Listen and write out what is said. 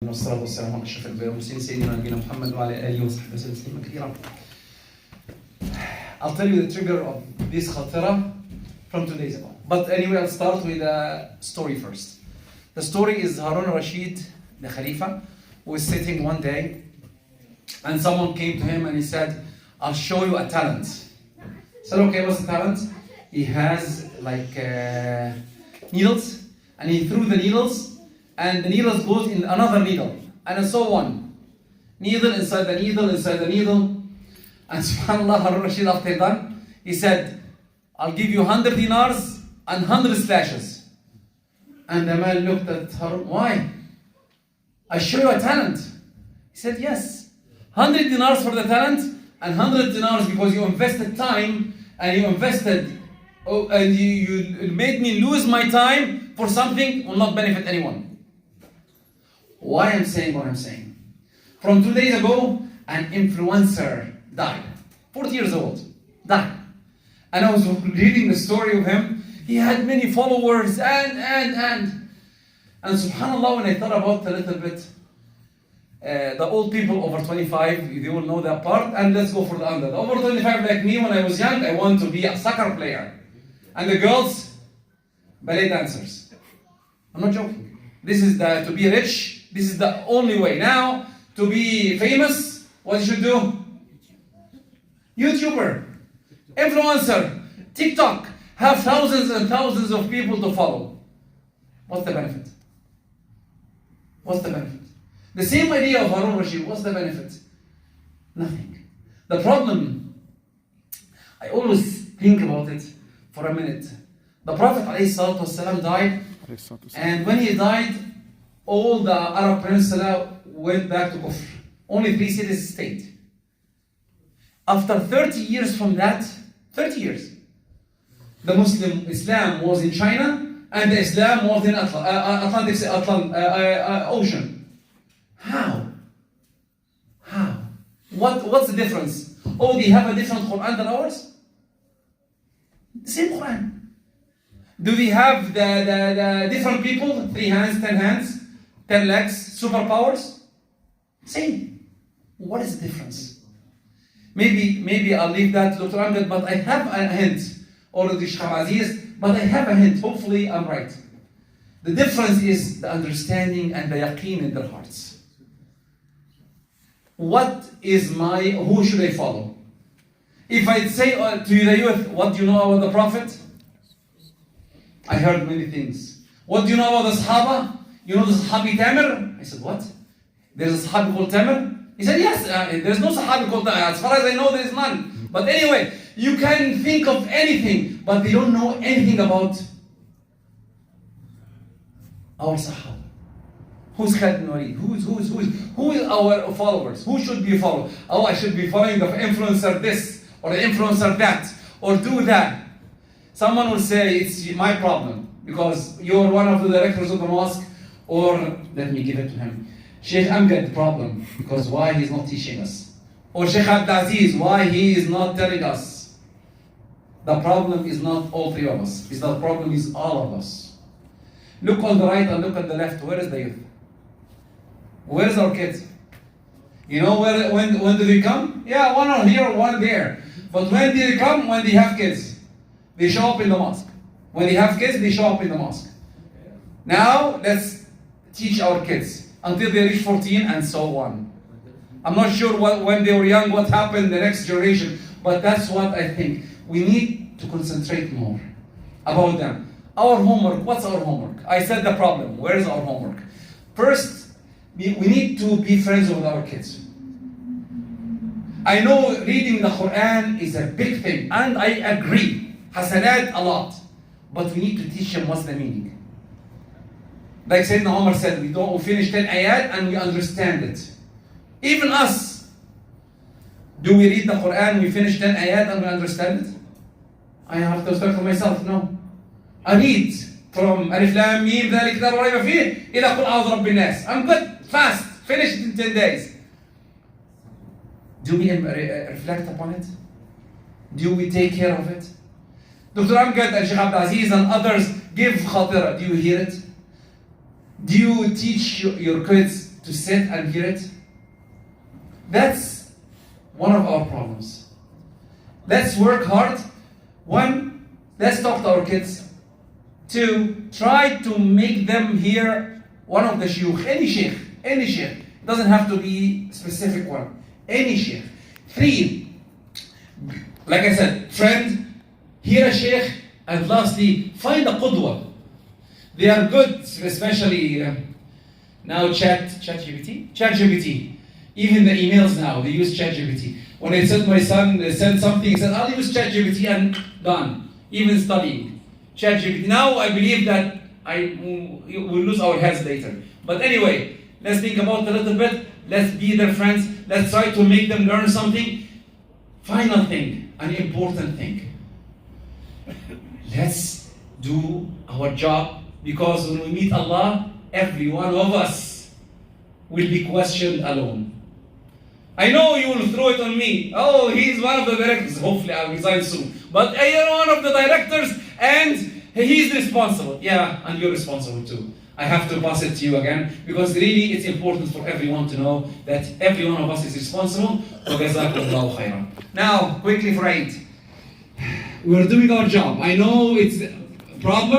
والصلاة والسلام على أشرف الأنبياء والمرسلين سيدنا نبينا محمد وعلى آله وصحبه وسلم تسليما كثيرا. I'll tell you the trigger of this khatira from 2 days ago. But anyway, I'll start with a story first. The story is Harun al-Rashid, the Khalifa, who was sitting one day and someone came to him and he said, I'll show you a talent. He said, okay, what's the talent? He has like needles, and he threw the needles, and the needles goes in another needle, and so on. Needle inside the needle, inside the needle. And subhanAllah, Harun al-Rashid after done, he said, I'll give you 100 dinars and 100 slashes. And the man looked at Harun, why? I show you a talent. He said, yes. 100 dinars for the talent and 100 dinars because you invested time and you invested, and you made me lose my time for something will not benefit anyone. Why I'm saying what I'm saying? From 2 days ago, an influencer died. 40 years old, died. And I was reading the story of him. He had many followers and subhanAllah, when I thought about it a little bit, the old people over 25, they will know that part, and let's go for the under. The over 25 like me, when I was young, I wanted to be a soccer player. And the girls, ballet dancers. I'm not joking. This is to be rich, this is the only way. Now, to be famous, what you should do? YouTuber, influencer, TikTok, have thousands and thousands of people to follow. What's the benefit? What's the benefit? The same idea of Harun Rashid, what's the benefit? Nothing. The problem, I always think about it for a minute. The Prophet ﷺ died, and when he died, all the Arab Peninsula went back to Kufr. Only 3 cities stayed. After 30 years from that, 30 years, the Islam was in China, and the Islam was in Atlantic Ocean. How? What's the difference? Oh, they have a different Quran than ours? The same Quran. Do we have the different people? 3 hands, 10 hands, 10 legs, superpowers? Same. What is the difference? Maybe I'll leave that to Dr. Amjad, but I have a hint. Or the Sheikh Aziz, but I have a hint. Hopefully I'm right. The difference is the understanding and the yaqeen in their hearts. Who should I follow? If I say to the youth, what do you know about the Prophet? I heard many things. What do you know about the Sahaba? You know the Sahabi Tamir? I said, what? There's a Sahabi called Tamir? He said, yes, there's no Sahabi called Tamir. As far as I know, there is none. But anyway, you can think of anything, but they don't know anything about our Sahaba. Who's Khalid bin Walid? Who is our followers? Who should be followed? Oh, I should be following the influencer this, or the influencer that, or do that. Someone will say, it's my problem, because you're one of the directors of the mosque, or let me give it to him. Sheikh Amjad problem, because why he's not teaching us. Or Sheikh Abdulaziz, why he is not telling us. The problem is not all 3 of us. The problem is all of us. Look on the right and look at the left. Where is the youth? Where is our kids? You know when do they come? Yeah, one are here, one there. But when do they come? When they have kids. They show up in the mosque. When they have kids, they show up in the mosque. Now, let's teach our kids until they reach 14 and so on. I'm not sure when they were young, what happened the next generation, but that's what I think. We need to concentrate more about them. Our homework, what's our homework? I said the problem, where is our homework? First, we need to be friends with our kids. I know reading the Quran is a big thing, and I agree, hasanat a lot, but we need to teach them what's the meaning. Like Sayyidina Umar said, we finish 10 ayat and we understand it. Even us, do we read the Quran, we finish 10 ayat and we understand it? I have to start for myself, no. I read from Alif Lam Mim ذلك الكتاب لا ريب فيه إلى قل أعوذ برب الناس. I'm good, fast, finished in 10 days. Do we reflect upon it? Do we take care of it? Dr. Amjad and Sheikh Abdulaziz and others give khatira. Do you hear it? Do you teach your kids to sit and hear it? That's one of our problems. Let's work hard. One, let's talk to our kids. Two, try to make them hear one of the shuyukh, any sheikh. It doesn't have to be a specific one. Any sheikh. Three, like I said, friend, hear a sheikh, and lastly, find a qudwa. They are good, especially now ChatGPT. Even the emails now, they use ChatGPT. When I said my son sent something, he said, I'll use ChatGPT, and done. Even studying. ChatGPT. Now I believe that we'll lose our heads later. But anyway, let's think about it a little bit. Let's be their friends. Let's try to make them learn something. Final thing, an important thing. Let's do our job, because when we meet Allah, every one of us will be questioned alone. I know you will throw it on me. Oh, he's one of the directors. Hopefully I'll resign soon. But you're one of the directors and he's responsible. Yeah, and you're responsible too. I have to pass it to you again, because really it's important for everyone to know that every one of us is responsible. وَجَزَاكُمُ khairan. Now, quickly for Eid. We're doing our job. I know it's a problem.